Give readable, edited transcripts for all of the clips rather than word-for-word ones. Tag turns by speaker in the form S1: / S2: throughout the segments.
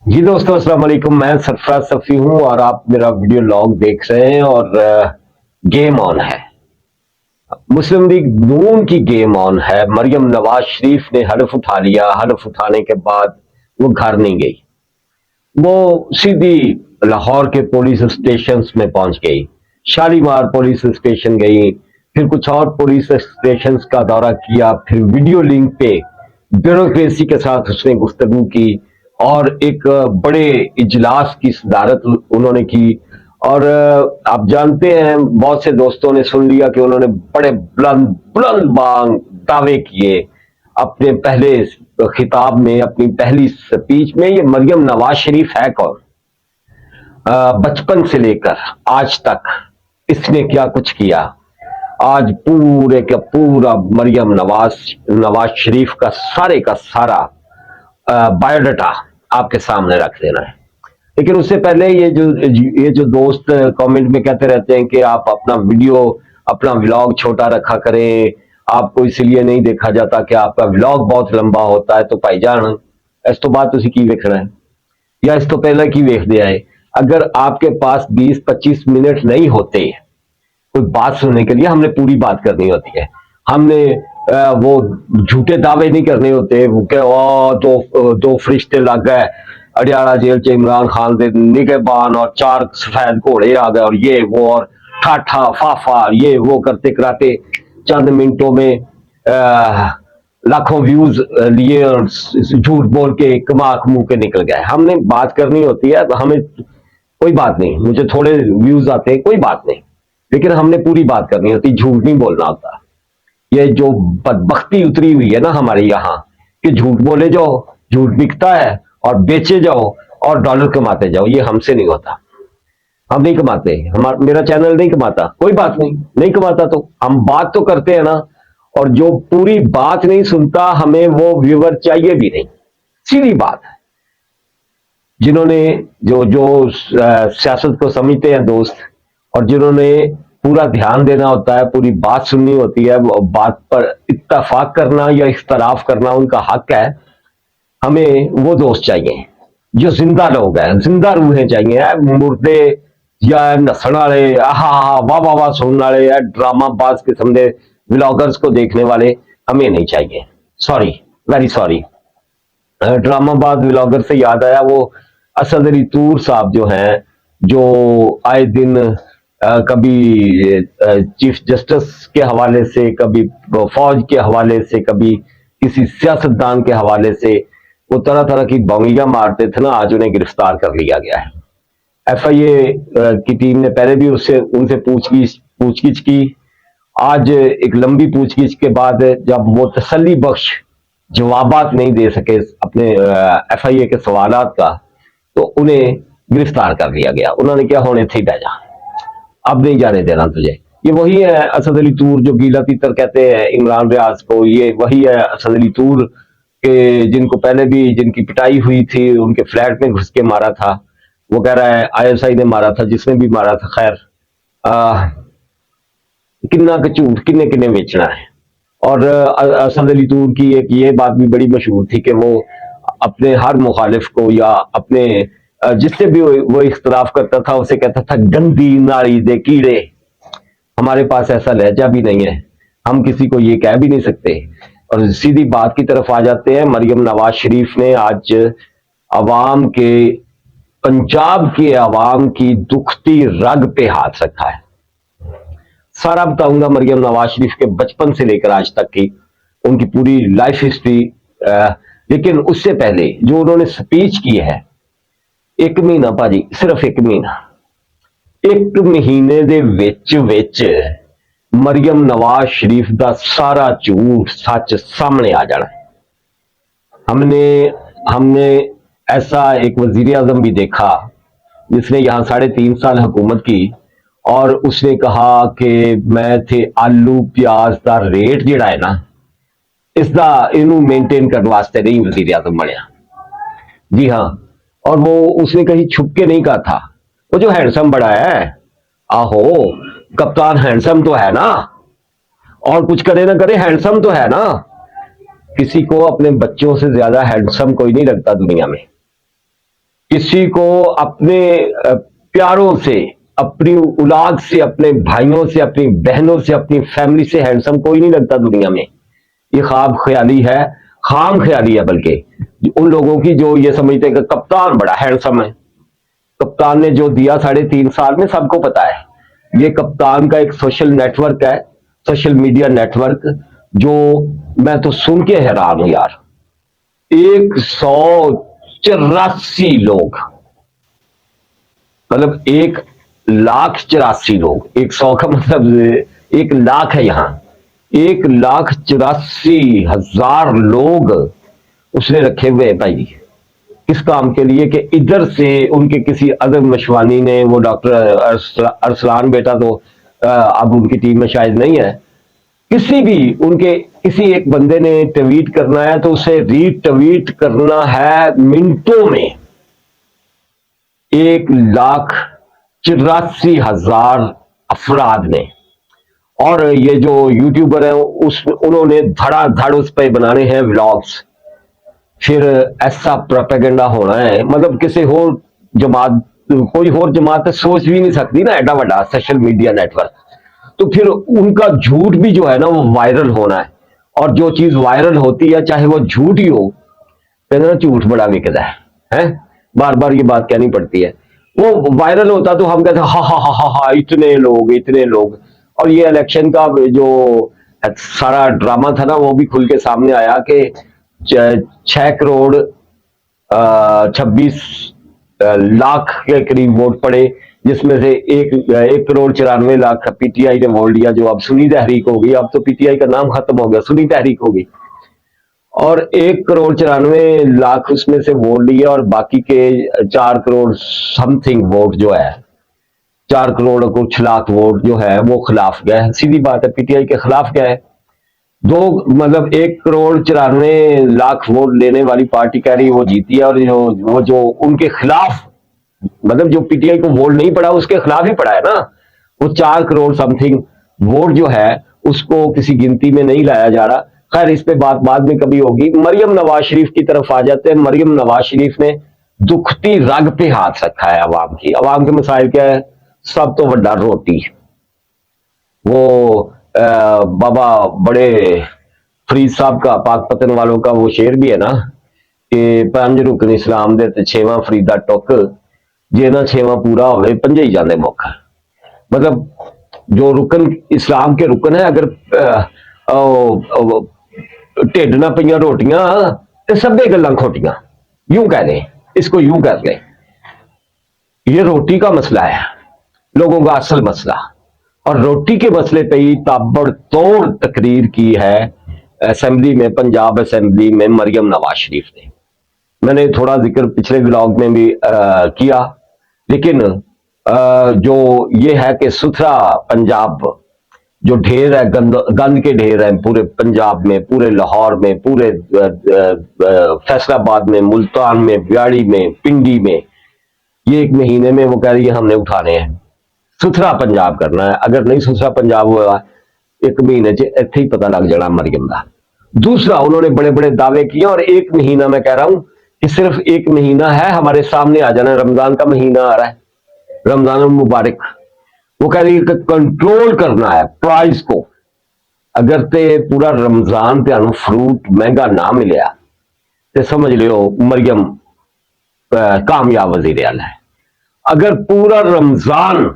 S1: जी दोस्तों, अस्सलाम वालेकुम। मैं सरफराज सफ़ी हूँ और आप मेरा वीडियो लॉग देख रहे हैं। और गेम ऑन है, मुस्लिम लीग नून की गेम ऑन है। मरियम नवाज शरीफ ने हलफ उठा लिया। हलफ उठाने के बाद वो घर नहीं गई, वो सीधी लाहौर के पुलिस स्टेशन में पहुंच गई। शालीमार पुलिस स्टेशन गई, फिर कुछ और पुलिस स्टेशन का दौरा किया, फिर वीडियो लिंक पे ब्यूरोक्रेसी के साथ उसने गुफ्तगू की और एक बड़े इजलास की सदारत उन्होंने की। और आप जानते हैं, बहुत से दोस्तों ने सुन लिया कि उन्होंने बड़े बुलंद बुलंद बांग दावे किए अपने पहले खिताब में, अपनी पहली स्पीच में। ये मरियम नवाज शरीफ है कौन? बचपन से लेकर आज तक इसने क्या कुछ किया? आज पूरे का पूरा मरियम नवाज शरीफ का सारा बायोडाटा आपके सामने रख देना है। लेकिन उससे पहले ये जो दोस्त कमेंट में कहते रहते हैं कि आप अपना वीडियो, अपना व्लॉग छोटा रखा करें, आपको इसलिए नहीं देखा जाता कि आपका व्लॉग बहुत लंबा होता है। तो भाईजान, इस तो बात तुसी की वेखना है या इस तो पहले की वेखदे आए? अगर आपके पास 20-25 मिनट नहीं होते कोई बात सुनने के लिए, हमने पूरी बात करनी होती है। हमने वो झूठे दावे नहीं करने होते कि दो फरिश्ते लग गए अडियाला जेल च इमरान खान के निगहबान और 4 सफेद घोड़े आ गए और ये वो और ठाठा फाफा ये वो करते कराते चंद मिनटों में लाखों व्यूज लिए और झूठ बोल के कमाक मुंह के निकल गए। हमने बात करनी होती है, हमें कोई बात नहीं, मुझे थोड़े व्यूज आते हैं, कोई बात नहीं, लेकिन हमने पूरी बात करनी होती, झूठ नहीं बोलना होता। ये जो बदबख्ती उतरी हुई है ना हमारे यहाँ, कि झूठ बोले जाओ, झूठ बिकता है और बेचे जाओ और डॉलर कमाते जाओ, ये हमसे नहीं होता। हम नहीं कमाते, हमारा मेरा चैनल नहीं कमाता, कोई बात नहीं, नहीं कमाता तो हम बात तो करते हैं ना। और जो पूरी बात नहीं सुनता, हमें वो व्यूवर चाहिए भी नहीं, सीधी बात है। जिन्होंने जो जो सियासत को समझते हैं दोस्त, और जिन्होंने पूरा ध्यान देना होता है, पूरी बात सुननी होती है, बात पर इत्तफाक करना या इख्तलाफ करना उनका हक है, हमें वो दोस्त चाहिए जो जिंदा लोग हैं, जिंदा रूहें चाहिए। मुर्दे या नसन वाले, वाह वाह वाह सुनने वाले या ड्रामा बाज किस्म के व्लॉगर्स को देखने वाले हमें नहीं चाहिए। Sorry, very sorry. ड्रामाबाज व्लॉगर से याद आया, वो असद अली तूर साहब जो हैं, जो आए दिन कभी चीफ जस्टिस के हवाले से, कभी फौज के हवाले से, कभी किसी सियासतदान के हवाले से वो तरह तरह की बंगियां मारते थे ना, आज उन्हें गिरफ्तार कर लिया गया है। एफआईए की टीम ने पहले भी उससे उनसे पूछगिछ की। आज एक लंबी पूछगिछ के बाद जब वो तसल्ली बख्श जवाबात नहीं दे सके अपने एफआईए के सवालात का, तो उन्हें गिरफ्तार कर लिया गया। उन्होंने क्या, होने थी बैजा, अब नहीं जाने देना तुझे। ये वही है असद अली तूर जो गीला तीतर कहते हैं इमरान रियाज को। ये वही है असद अली तूर के जिनको पहले भी जिनकी पिटाई हुई थी, उनके फ्लैट में घुस के मारा था। वो कह रहा है आईएसआई ने मारा था, जिसने भी मारा था। खैर, किन्ना का झूठ किन्ने किन्ने बेचना है। और असद अली तूर की एक ये बात भी बड़ी मशहूर थी कि वो अपने हर मुखालिफ को या अपने जिससे भी वो इख्तलाफ करता था उसे कहता था गंदी नाली दे कीड़े। हमारे पास ऐसा लहजा भी नहीं है, हम किसी को ये कह भी नहीं सकते। और सीधी बात की तरफ आ जाते हैं। मरियम नवाज शरीफ ने आज अवाम के, पंजाब के अवाम की दुखती रग पे हाथ रखा है। सारा बताऊंगा मरियम नवाज शरीफ के बचपन से लेकर आज तक की उनकी पूरी लाइफ हिस्ट्री। लेकिन उससे पहले जो उन्होंने स्पीच की है, 1 महीना भाजी, सिर्फ 1 महीना, 1 महीने दे विच मरियम नवाज शरीफ का सारा झूठ सच सामने आ जाना। हमने हमने ऐसा एक वजीर आजम भी देखा जिसने यहां 3.5 साल हुकूमत की और उसने कहा कि मैं थे आलू प्याज का रेट जिहड़ा है ना, इसका इनू मेनटेन करने वास्ते नहीं वजीर आजम बनया। जी हाँ, और वो उसने कहीं छुप के नहीं कहा था। वो जो हैंडसम बड़ा है, आहो कप्तान हैंडसम तो है ना, और कुछ करे ना करे हैंडसम तो है ना। किसी को अपने बच्चों से ज्यादा हैंडसम कोई नहीं लगता दुनिया में। किसी को अपने प्यारों से, अपनी औलाद से, अपने भाइयों से, अपनी बहनों से, अपनी फैमिली से हैंडसम कोई नहीं लगता दुनिया में। ये ख्वाब ख्याली है, खाम ख्याली है, बल्कि उन लोगों की जो ये समझते हैं कि कप्तान बड़ा हैंडसम है। कप्तान ने जो दिया 3.5 साल में सबको पता है। ये कप्तान का एक सोशल नेटवर्क है, सोशल मीडिया नेटवर्क, जो मैं तो सुन के हैरान हूं यार। 184 लोग, मतलब 1,84,000 लोग, 100 का मतलब 1 लाख है यहां। 1,84,000 लोग उसने रखे हुए हैं भाई। किस काम के लिए? कि इधर से उनके किसी अदब मशवानी ने, वो डॉक्टर अरसलान बेटा तो अब उनकी टीम में शायद नहीं है, किसी भी उनके किसी एक बंदे ने ट्वीट करना है तो उसे रीट्वीट करना है मिनटों में। 1,84,000 अफराद ने। और ये जो यूट्यूबर है उन्होंने धड़ाधड़ उस पर बनाने हैं व्लॉग्स। फिर ऐसा प्रोपेगेंडा होना है, मतलब किसी और जमात, कोई और जमात सोच भी नहीं सकती ना एडा बड़ा सोशल मीडिया नेटवर्क। तो फिर उनका झूठ भी जो है ना वो वायरल होना है। और जो चीज वायरल होती है चाहे वो झूठ ही हो, कहते ना झूठ बड़ा बिकता है? बार बार ये बात कहनी पड़ती है। वो वायरल होता तो हम कहते हा हा हा हा हा, इतने लोग, इतने लोग। और ये इलेक्शन का जो सारा ड्रामा था ना वो भी खुल के सामने आया कि 6 करोड़ 26 लाख के करीब वोट पड़े, जिसमें से 1 करोड़ 94 लाख पीटीआई ने वोट लिया, जो अब सुन्नी तहरीक हो गई। अब तो पीटीआई का नाम खत्म हो गया, सुन्नी तहरीक हो गई। और 1 करोड़ 94 लाख उसमें से वोट लिए, और बाकी के 4 करोड़ समथिंग वोट जो है, 4 करोड़ कुछ लाख वोट जो है वो खिलाफ गया है। सीधी बात है, पीटीआई के खिलाफ गया है। दो मतलब 1 करोड़ 94 लाख वोट लेने वाली पार्टी कह रही है वो जीती है, और जो उनके खिलाफ, मतलब जो पीटीआई को वोट नहीं पड़ा उसके खिलाफ ही पड़ा है ना, वो 4 करोड़ समथिंग वोट जो है उसको किसी गिनती में नहीं लाया जा रहा। खैर इस पे बात बाद में कभी होगी। मरियम नवाज शरीफ की तरफ आ जाते हैं। मरियम नवाज शरीफ ने दुखती रग पे हाथ रखा है अवाम की। अवाम के मसाइल क्या है? सब तो वड्डा रोटी। वो बाबा बड़े फरीद साहब का, पाक पतन वालों का वो शेर भी है ना कि 5 रुकन इस्लाम दे ते 6वां फरीदा टुक, जे ना 6वां पूरा होवे 5 ही जांदे मुख। मतलब जो रुकन इस्लाम के रुकन है, अगर ढिड ना पईयां रोटियां ते सभे गल्लां खोटियां, यूं कह दें, इसको यूं कर लें। ये रोटी का मसला है, लोगों का असल मसला। और रोटी के मसले पे ही ताबड़तोड़ तकरीर की है असेंबली में, पंजाब असेंबली में मरियम नवाज शरीफ ने। मैंने थोड़ा जिक्र पिछले ब्लॉग में भी किया। लेकिन जो ये है कि सुथरा पंजाब, जो ढेर है गंद के ढेर है पूरे पंजाब में, पूरे लाहौर में, पूरे फैसलाबाद में, मुल्तान में, ब्याड़ी में, पिंडी में, ये 1 महीने में वो कह रही है हमने उठाने हैं। सुथरा पंजाब करना है। अगर नहीं सुथरा पंजाब हुआ 1 महीने च इत्थे ही पता लग जाना मरियम का। दूसरा, उन्होंने बड़े बड़े दावे किए, और 1 महीना, मैं कह रहा हूं कि सिर्फ 1 महीना है, हमारे सामने आ जाना। रमजान का महीना आ रहा है, रमजान मुबारक। वो कह रही है कि कंट्रोल करना है प्राइस को। अगर ते पूरा रमजान तुहानू फ्रूट महंगा ना मिले तो समझ लियो मरियम कामयाब वजीर आला है। अगर पूरा रमजान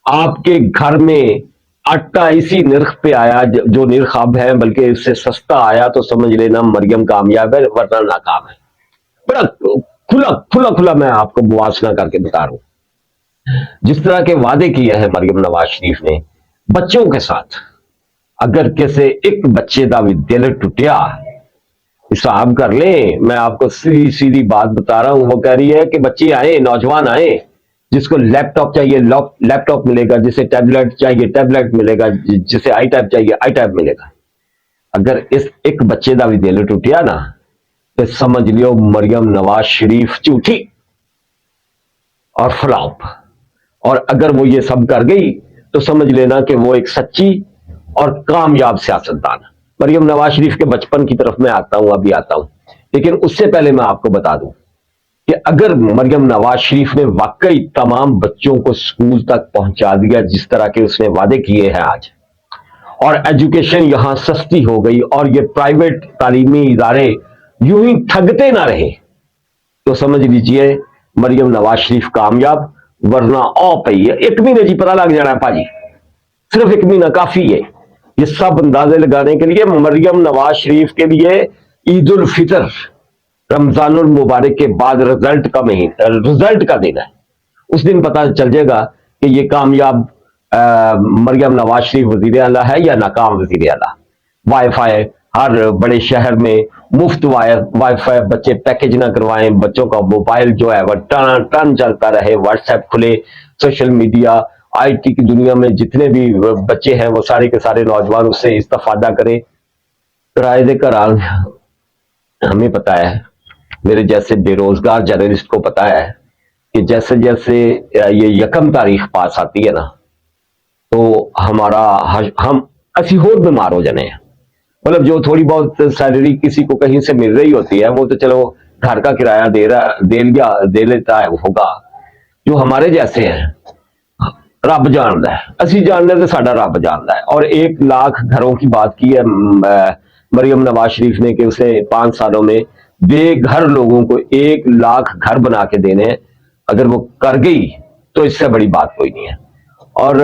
S1: आपके घर में आटा इसी निर्ख पे आया जो निर्ख अब है, बल्कि इससे सस्ता आया, तो समझ लेना मरियम कामयाब है, वरना नाकाम है। बड़ा खुला खुला खुला मैं आपको मुआसना करके बता रहा हूं। जिस तरह के वादे किए हैं मरियम नवाज शरीफ ने बच्चों के साथ, अगर किसी एक बच्चे का भी दिल टूटिया, हिसाब कर लें। मैं आपको सीधी सीधी बात बता रहा हूं। वो कह रही है कि बच्चे आए, नौजवान आए, जिसको लैपटॉप चाहिए लैपटॉप मिलेगा, जिसे टैबलेट चाहिए टैबलेट मिलेगा, जिसे आई टैब चाहिए आई टैब मिलेगा। अगर इस एक बच्चे का भी दिल टूटिया ना तो समझ लियो मरियम नवाज शरीफ झूठी और फ्लॉप। और अगर वो ये सब कर गई तो समझ लेना कि वो एक सच्ची और कामयाब सियासतदान। मरियम नवाज शरीफ के बचपन की तरफ मैं आता हूं, अभी आता हूं, लेकिन उससे पहले मैं आपको बता दूं कि अगर मरियम नवाज शरीफ ने वाकई तमाम बच्चों को स्कूल तक पहुंचा दिया जिस तरह के उसने वादे किए हैं आज, और एजुकेशन यहां सस्ती हो गई और ये प्राइवेट तालीमी इदारे यूं ही ठगते ना रहे, तो समझ लीजिए मरियम नवाज शरीफ कामयाब, वरना ओ पई है। एक महीने जी पता लग जाना है भाजी, सिर्फ एक महीना काफी है ये सब अंदाजे लगाने के लिए। मरियम नवाज शरीफ के लिए ईद उल फितर, रमजानुल मुबारक के बाद रिजल्ट का महीना, रिजल्ट का दिन है। उस दिन पता चल जाएगा कि ये कामयाब मरियम नवाज शरीफ वजीर आला है या नाकाम वजीर आला। वाईफाई हर बड़े शहर में मुफ्त वाईफाई, बच्चे पैकेज ना करवाएं, बच्चों का मोबाइल जो है वह टन टन चलता रहे, व्हाट्सएप खुले, सोशल मीडिया, आईटी की दुनिया में जितने भी बच्चे हैं वो सारे के सारे नौजवान उससे इस्तेफादा करें। किराए दे घर हमें पता है, मेरे जैसे बेरोजगार जर्नलिस्ट को पता है कि जैसे जैसे ये यकम तारीख पास आती है ना, तो हमारा हम असी होर बीमार हो जाने हैं। मतलब जो थोड़ी बहुत सैलरी किसी को कहीं से मिल रही होती है वो तो चलो घर का किराया दे लेता है होगा। जो हमारे जैसे हैं रब जानता है, असी जानते तो साडा रब जानता है। और 1 लाख घरों की बात की है मरियम नवाज शरीफ ने कि उसे 5 सालों में बेघर लोगों को 1 लाख घर बना के देने हैं। अगर वो कर गई तो इससे बड़ी बात कोई नहीं है। और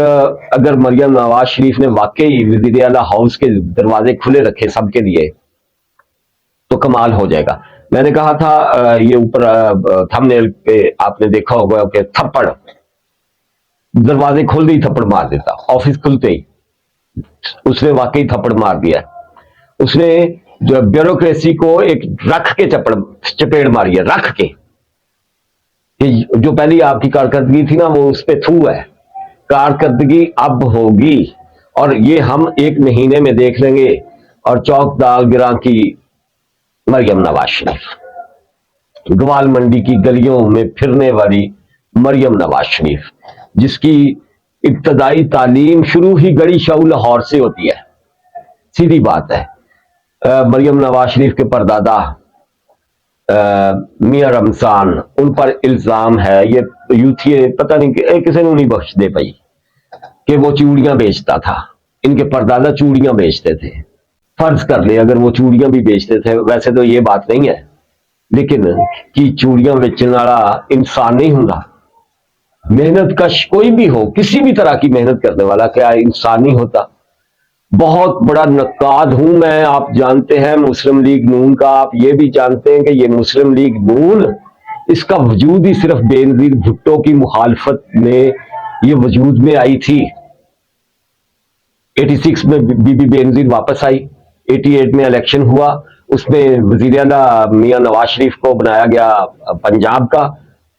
S1: अगर मरियम नवाज शरीफ ने वाकई वज़ीर आला हाउस के दरवाजे खुले रखे सबके लिए तो कमाल हो जाएगा। मैंने कहा था ये ऊपर थंबनेल पे आपने देखा होगा कि थप्पड़, दरवाजे खोलते ही थप्पड़ मार देता, ऑफिस खुलते ही उसने वाकई थप्पड़ मार दिया। उसने जो ब्यूरोक्रेसी को एक रख के चपेड़ मारी है, रख के, कि जो पहली आपकी कारकर्दगी थी ना वो उस पर थू है, कारकर्दगी अब होगी और ये हम 1 महीने में देख लेंगे। और चौक दाल गिरा की मरियम नवाज शरीफ, ग्वाल मंडी की गलियों में फिरने वाली मरियम नवाज शरीफ, जिसकी इब्तदाई तालीम शुरू ही गड़ी शाह लाहौर से होती है, सीधी बात है। मरियम नवाज शरीफ के परदादा मियां रमजान, उन पर इल्जाम है, ये यूथिये पता नहीं किसी ने नहीं बख्श दे पाई, कि वो चूड़ियां बेचता था। इनके परदादा चूड़ियां बेचते थे, फर्ज कर ले अगर वो चूड़ियां भी बेचते थे, वैसे तो ये बात नहीं है, लेकिन कि चूड़ियां बेचने वाला इंसान नहीं होगा। मेहनत कश कोई भी हो, किसी भी तरह की मेहनत करने वाला क्या इंसान नहीं होता। बहुत बड़ा नक्काद हूं मैं, आप जानते हैं मुस्लिम लीग नून का, आप ये भी जानते हैं कि ये मुस्लिम लीग नून, इसका वजूद ही सिर्फ बेनजीर भुट्टो की मुखालफत में ये वजूद में आई थी। 86 में बीबी बेनजीर वापस आई, 88 में इलेक्शन हुआ, उसमें वजीर आला मियां नवाज शरीफ को बनाया गया पंजाब का।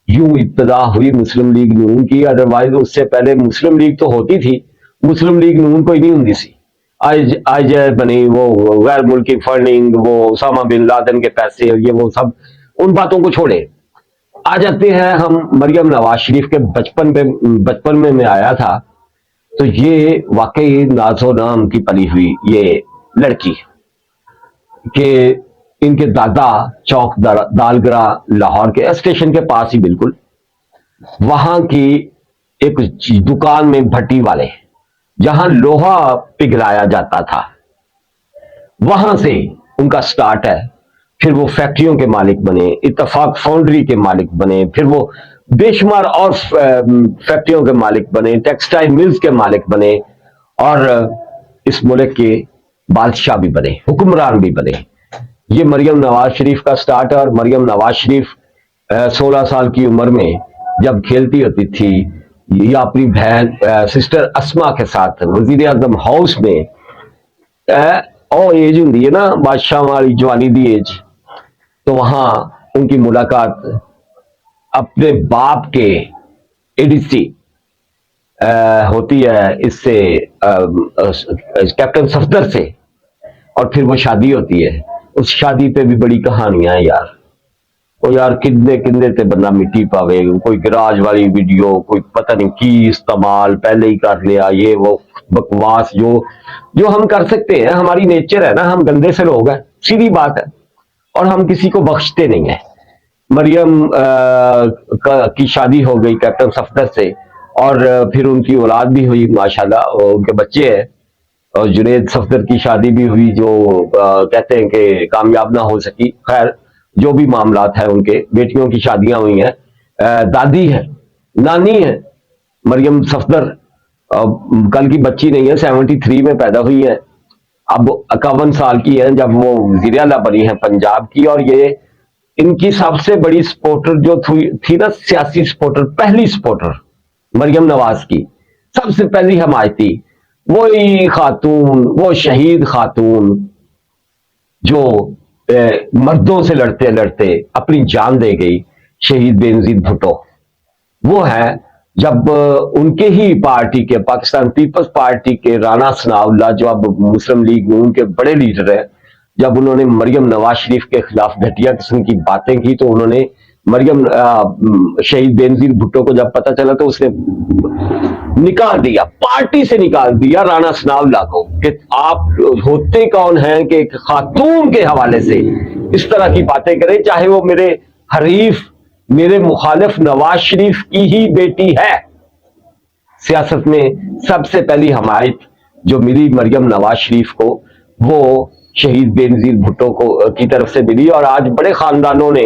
S1: यूं इब्तदा हुई मुस्लिम लीग नून की, अदरवाइज उससे पहले मुस्लिम लीग तो होती थी, मुस्लिम लीग नून कोई नहीं होती सी। आज बनी वो गैर मुल्की फंडिंग, वो उसामा बिन लादेन के पैसे, ये वो सब, उन बातों को छोड़े आ जाते हैं हम मरियम नवाज शरीफ के बचपन में मैं आया था, तो ये वाकई नाजो नाम की पली हुई ये लड़की, के इनके दादा चौक दालगरा लाहौर के स्टेशन के पास ही बिल्कुल, वहां की एक दुकान में भट्टी वाले, जहां लोहा पिघलाया जाता था, वहां से उनका स्टार्ट है। फिर वो फैक्ट्रियों के मालिक बने, इत्तफाक फाउंड्री के मालिक बने, फिर वो बेशुमार और फैक्ट्रियों के मालिक बने, टेक्सटाइल मिल्स के मालिक बने, और इस मुल्क के बादशाह भी बने, हुक्मरान भी बने। ये मरियम नवाज शरीफ का स्टार्ट है। और मरियम नवाज शरीफ 16 साल की उम्र में जब खेलती होती थी या अपनी बहन सिस्टर अस्मा के साथ वजीर आजम हाउस में, ओ एज होंगी है ना बादशाह वाली जवानी दी एज, तो वहां उनकी मुलाकात अपने बाप के एडीसी होती है इससे, कैप्टन सफदर से, और फिर वो शादी होती है। उस शादी पे भी बड़ी कहानियां हैं यार, वो यार किन्ने किन्ने ते बंदा मिट्टी पावे, कोई गिराज वाली वीडियो, कोई पता नहीं की इस्तेमाल पहले ही कर लिया, ये वो बकवास जो हम कर सकते हैं, हमारी नेचर है ना, हम गंदे से लोग हैं, सीधी बात है, और हम किसी को बख्शते नहीं है। मरियम की शादी हो गई कैप्टन सफदर से, और फिर उनकी औलाद भी हुई माशाल्लाह, और उनके बच्चे हैं। और जुनेद सफदर की शादी भी हुई, जो कहते हैं कि कामयाब ना हो सकी। खैर, जो भी मामलात हैं, उनके बेटियों की शादियां हुई हैं। दादी है, नानी है मरियम सफदर। कल की बच्ची नहीं है, 73 में पैदा हुई है, अब 51 साल की है जब वो वजीर आला बनी है पंजाब की। और ये इनकी सबसे बड़ी सपोर्टर जो थी ना, सियासी सपोर्टर, पहली सपोर्टर मरियम नवाज की, सबसे पहली हमायती, वही खातून, वो शहीद खातून जो मर्दों से लड़ते लड़ते अपनी जान दे गई, शहीद बेनजीर भुट्टो। वो है जब उनके ही पार्टी के, पाकिस्तान पीपल्स पार्टी के राना सनाउल्लाह, जो अब मुस्लिम लीग नून के बड़े लीडर हैं, जब उन्होंने मरियम नवाज शरीफ के खिलाफ घटिया किस्म की बातें की, तो उन्होंने मरियम शहीद बेनजीर भुट्टो को जब पता चला तो उसने निकाल दिया, पार्टी से निकाल दिया राना सनाउल्लाह को, कि आप होते कौन हैं कि खातून के हवाले से इस तरह की बातें करें, चाहे वो मेरे हरीफ, मेरे मुखालिफ नवाज शरीफ की ही बेटी है। सियासत में सबसे पहली हमायत जो मिली मरियम नवाज शरीफ को, वो शहीद बेनजीर भुट्टो को की तरफ से मिली। और आज बड़े खानदानों ने,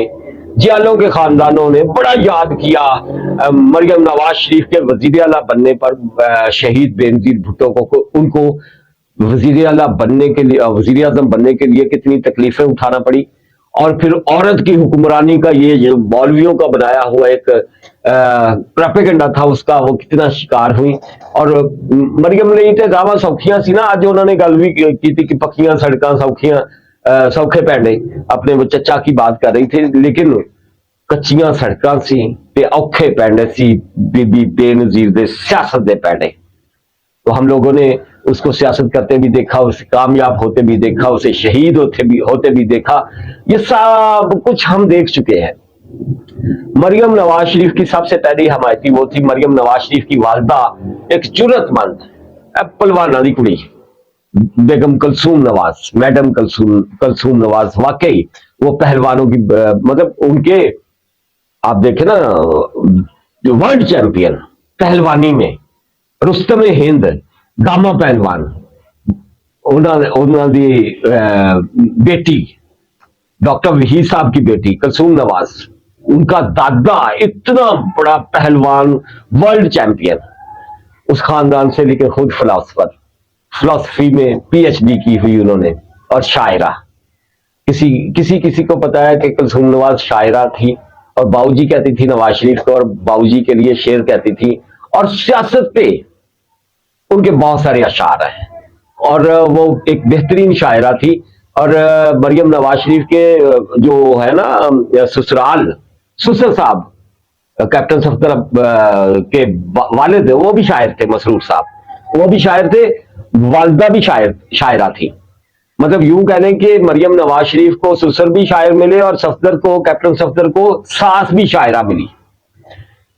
S1: जियालों के खानदानों ने बड़ा याद किया मरियम नवाज शरीफ के वजीर आला बनने पर शहीद बेनजीर भुट्टो को। उनको वजीर आला बनने के लिए, वजीर आजम बनने के लिए कितनी तकलीफें उठाना पड़ी, और फिर औरत की हुक्मरानी का ये मौलवियों का बनाया हुआ एक प्रोपेगेंडा था उसका, वो कितना शिकार हुई। और मरियम ने तो दावा सौखियां सी ना, आज उन्होंने गल भी की थी कि पक्कियां सड़कां सौखियां, सौखे पैंडे, अपने वो चचा की बात कर रही थी, लेकिन कच्चियां सड़कां सी ते औखे पैंडे सी बीबी बेनजीर दे सियासत दे पैंडे। तो हम लोगों ने उसको सियासत करते भी देखा, उसे कामयाब होते भी देखा, उसे शहीद होते भी देखा। ये सब कुछ हम देख चुके हैं। मरियम नवाज शरीफ की सबसे पहली हमायती वो थी, मरियम नवाज शरीफ की वालदा एक जुर्रतमंद पलवाना दी कुड़ी, बेगम कलसूम नवाज, मैडम कलसूम नवाज। वाकई वो पहलवानों की, मतलब उनके, आप देखें ना, जो वर्ल्ड चैंपियन पहलवानी में, रुस्तम हिंद, गामा पहलवान, उन्होंने बेटी डॉक्टर वहीद साहब की बेटी कलसूम नवाज, उनका दादा इतना बड़ा पहलवान, वर्ल्ड चैंपियन, उस खानदान से, लेकिन खुद फिलोसफर, फिलोसफी में पीएचडी की हुई उन्होंने, और शायरा। किसी किसी किसी को पता है कि कलसूम नवाज शायरा थी, और बाऊजी कहती थी नवाज शरीफ को, और बाऊजी के लिए शेर कहती थी। और सियासत पे उनके बहुत सारे अशार हैं, और वो एक बेहतरीन शायरा थी। और मरियम नवाज शरीफ के जो है ना ससुराल, ससुर साहब कैप्टन सफदर के वालिद थे, वो भी शायर थे, मसरूर साहब, वो भी शायर थे, वालदा भी शायरा थी। मतलब यूं कह लें कि मरियम नवाज शरीफ को ससुर भी शायर मिले, और सफदर को, कैप्टन सफदर को सास भी शायरा मिली।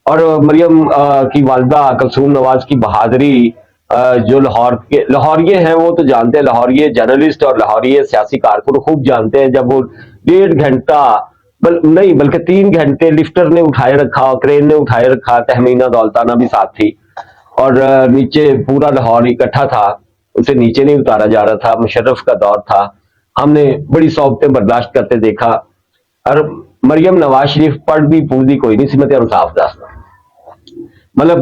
S1: और मरियम की वालदा कलसूम नवाज की बहादुरी, जो लाहौरिये हैं वो तो जानते हैं, लाहौरिये जर्नलिस्ट और लाहौरिये सियासी कारकुन खूब जानते हैं। जब वो 1.5 घंटा नहीं बल्कि 3 घंटे लिफ्टर ने उठाए रखा, क्रेन ने उठाए रखा, तहमीना दौलताना भी साथ थी, और नीचे पूरा लाहौर इकट्ठा था, उसे नीचे नहीं उतारा जा रहा था, मुशर्रफ का दौर था, हमने बड़ी सौबतें बर्दाश्त करते देखा। और मरियम नवाज शरीफ पढ़ भी पूरी कोई नहीं, सिमत इंसाफ दास्ता, मतलब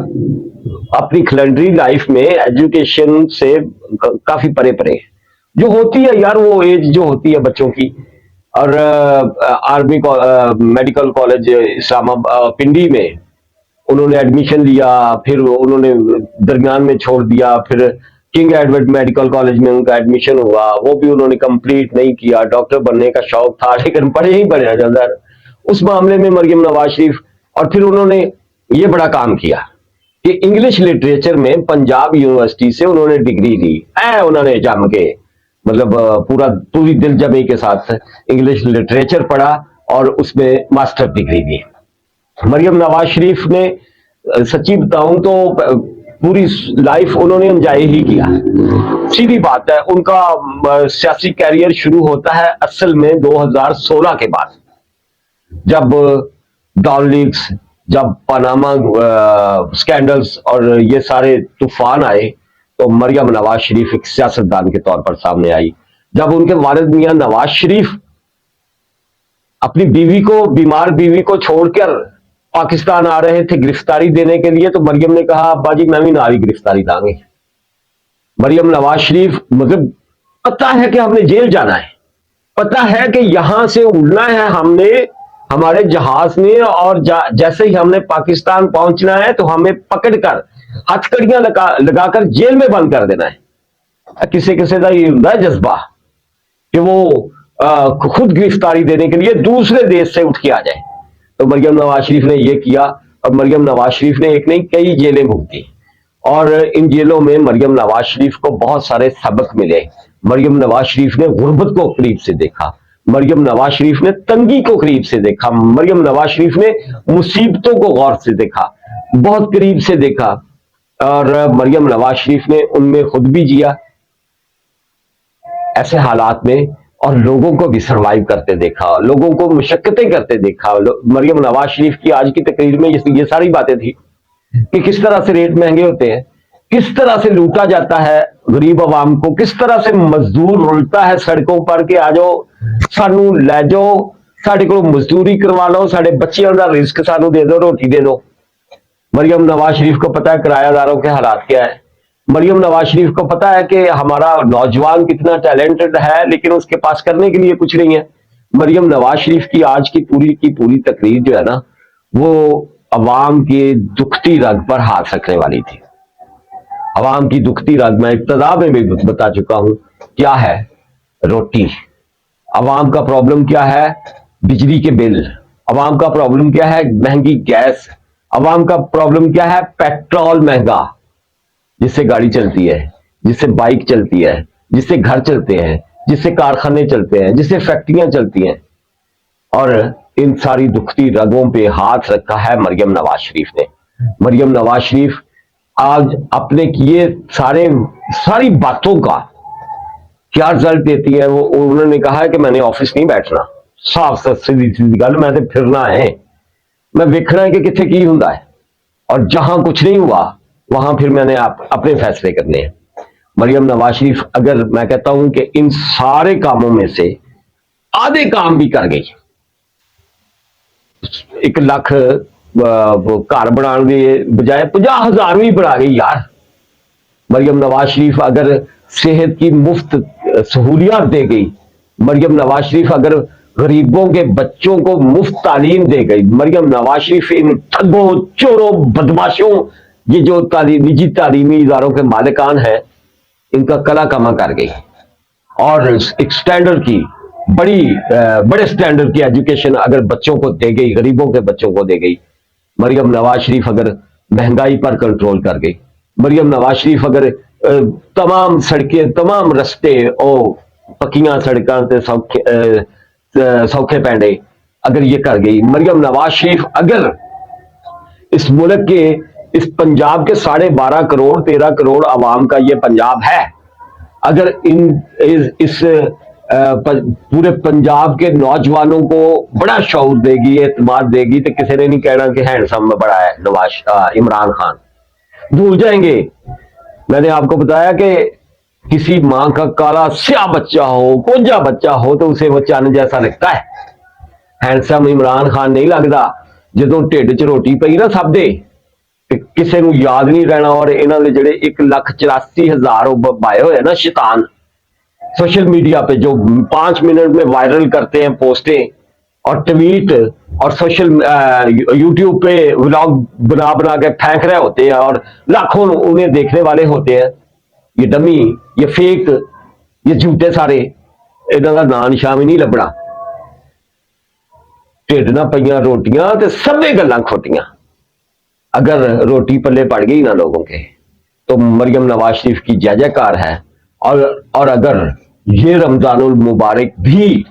S1: अपनी खलंडरी लाइफ में एजुकेशन से काफी परे परे, जो होती है यार, वो एज जो होती है बच्चों की। और आर्मी मेडिकल कॉलेज इस्लामाबाद पिंडी में उन्होंने एडमिशन लिया, फिर उन्होंने दरमियान में छोड़ दिया, फिर किंग एडवर्ड मेडिकल कॉलेज में उनका एडमिशन हुआ, वो भी उन्होंने कंप्लीट नहीं किया। डॉक्टर बनने का शौक था, लेकिन पढ़े ही पढ़े जाता, उस मामले में मरियम नवाज शरीफ। और फिर उन्होंने ये बड़ा काम किया कि इंग्लिश लिटरेचर में पंजाब यूनिवर्सिटी से उन्होंने डिग्री ली, उन्होंने जम के, मतलब पूरी दिलजमी के साथ इंग्लिश लिटरेचर पढ़ा, और उसमें मास्टर डिग्री ली। मरियम नवाज शरीफ ने सच्ची बताऊं तो पूरी लाइफ उन्होंने एंजॉय ही किया, सीधी बात है। उनका सियासी कैरियर शुरू होता है असल में 2016 के बाद, जब डॉन लीक्स, जब पनामा स्कैंडल्स और ये सारे तूफान आए, तो मरियम नवाज शरीफ एक सियासतदान के तौर पर सामने आई। जब उनके वालिद मियां नवाज शरीफ अपनी बीवी को, बीमार बीवी को छोड़कर पाकिस्तान आ रहे थे गिरफ्तारी देने के लिए, तो मरियम ने कहा अब्बा जी मैं भी नारी गिरफ्तारी दांगी। मरियम नवाज शरीफ मतलब पता है कि हमने जेल जाना है, पता है कि यहां से उड़ना है हमने हमारे जहाज में, और जैसे ही हमने पाकिस्तान पहुंचना है तो हमें पकड़कर हथकड़ियां लगाकर जेल में बंद कर देना है। किसी किसी का ये होता है जज्बा कि वो खुद गिरफ्तारी देने के लिए दूसरे देश से उठ के आ जाए। तो मरियम नवाज शरीफ ने यह किया, और मरियम नवाज शरीफ ने एक नहीं कई जेलें भुगती, और इन जेलों में मरियम नवाज शरीफ को बहुत सारे सबक मिले। मरियम नवाज शरीफ ने गुर्बत को करीब से देखा, मरियम नवाज शरीफ ने तंगी को करीब से देखा, मरियम नवाज शरीफ ने मुसीबतों को गौर से देखा, बहुत करीब से देखा, और मरियम नवाज शरीफ ने उनमें खुद भी जिया ऐसे हालात में, और लोगों को भी सर्वाइव करते देखा, लोगों को मुशक्कतें करते देखा। मरियम नवाज शरीफ की आज की तकरीर में ये सारी बातें थी कि किस तरह से रेट महंगे होते हैं, किस तरह से लूटा जाता है गरीब आवाम को, किस तरह से मजदूर रुलता है सड़कों पर कि आ जाओ सानू लै जाओ, साडे को मजदूरी करवा लो, साडे बच्चों का रिस्क सानू दे दो, रोटी दे दो। मरियम नवाज शरीफ को पता है किरायादारों के हालात क्या है, मरियम नवाज शरीफ को पता है कि हमारा नौजवान कितना टैलेंटेड है लेकिन उसके पास करने के लिए कुछ नहीं है। मरियम नवाज शरीफ की आज की पूरी तकरीर जो है ना, वो अवाम की दुखती रग पर हाथ रखने वाली थी। अवाम की दुखती रग मैं इब्तदा में भी बता चुका हूं क्या है, रोटी। अवाम का प्रॉब्लम क्या है, बिजली के बिल। अवाम का प्रॉब्लम क्या है, महंगी गैस। अवाम का प्रॉब्लम क्या है, पेट्रोल महंगा, जिससे गाड़ी चलती है, जिससे बाइक चलती है, जिससे घर चलते हैं, जिससे कारखाने चलते हैं, जिससे फैक्ट्रियां चलती हैं। और इन सारी दुखती रगों पे हाथ रखा है मरियम नवाज शरीफ ने। मरियम नवाज शरीफ आज अपने किए सारी बातों का क्या रिजल्ट देती है। वो उन्होंने कहा है कि मैंने ऑफिस नहीं बैठना, साफ सीधी सीधी गल, मैं तो फिरना है, मैं वेखना है कि कितने की हुंदा है, और जहां कुछ नहीं हुआ वहां फिर मैंने अपने फैसले करने हैं। मरियम नवाज शरीफ अगर मैं कहता हूं कि इन सारे कामों में से आधे काम भी कर गई, 1 लाख घर बनाने के बजाय 50,000 भी बना गई यार। मरियम नवाज शरीफ अगर सेहत की मुफ्त सहूलियात दे गई, मरियम नवाज शरीफ अगर गरीबों के बच्चों को मुफ्त तालीम दे गई, मरियम नवाज शरीफ इन ठगों चोरों बदमाशों, ये जो निजी तालीमी इदारों के मालिकान हैं, इनका कला कमा कर गई, और एक स्टैंडर्ड की बड़े स्टैंडर्ड की एजुकेशन अगर बच्चों को दे गई, गरीबों के बच्चों को दे गई। मरियम नवाज शरीफ अगर महंगाई पर कंट्रोल कर गई, मरियम नवाज शरीफ अगर तमाम सड़कें, तमाम रस्ते पक्कियां सड़कों से सौखे पैंडे अगर ये कर गई, मरियम नवाज शरीफ अगर इस मुल्क के, इस पंजाब के 12.5 करोड़ 13 करोड़ आवाम का ये पंजाब है, अगर इस पूरे पंजाब के नौजवानों को बड़ा शौर देगी, एतमाद देगी, तो किसी ने नहीं कहना कि हैंडसम में बड़ा है इमरान खान। भूल जाएंगे। मैंने आपको बताया कि किसी मां का काला स्या बच्चा हो, कोंजा बच्चा हो, तो उसे वो चन्न जैसा लगता है। हैंडसम इमरान खान नहीं लगता। जो ढिड च रोटी पई ना सब दे, किसी को याद नहीं रहना। और इन्होंने जेडे 1,84,000 बाए हुए ना शैतान सोशल मीडिया पे, जो 5 मिनट में वायरल करते हैं पोस्टें और ट्वीट, और सोशल यूट्यूब पे व्लॉग बना बना के फेंक रहे होते हैं, और लाखों उन्हें देखने वाले होते हैं। ये डमी, ये फेक, ये झूठे सारे, इन्हों का नाम निशान ही नहीं लभना। ढिड ना पईयां रोटियां ते सबे गल्लां खोटियां। अगर रोटी पल्ले पड़ गई ना लोगों के, तो मरियम नवाज शरीफ की जय जयकार है। और अगर ये रमजानुल मुबारक भी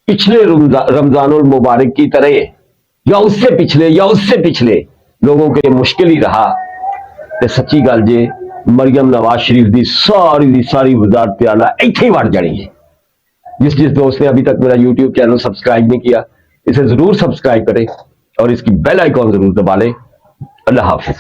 S1: पिछले रमजानुल मुबारक की तरह, या उससे पिछले लोगों के मुश्किल ही रहा, तो सच्ची गल जे मरियम नवाज शरीफ की सारी वजारत प्याला इत्थे ही वड़ जानी है। जिस दोस्त ने अभी तक मेरा यूट्यूब चैनल सब्सक्राइब नहीं किया, इसे जरूर सब्सक्राइब करें और इसकी बेल आइकॉन जरूर दबा लें। अल्लाह हाफिज।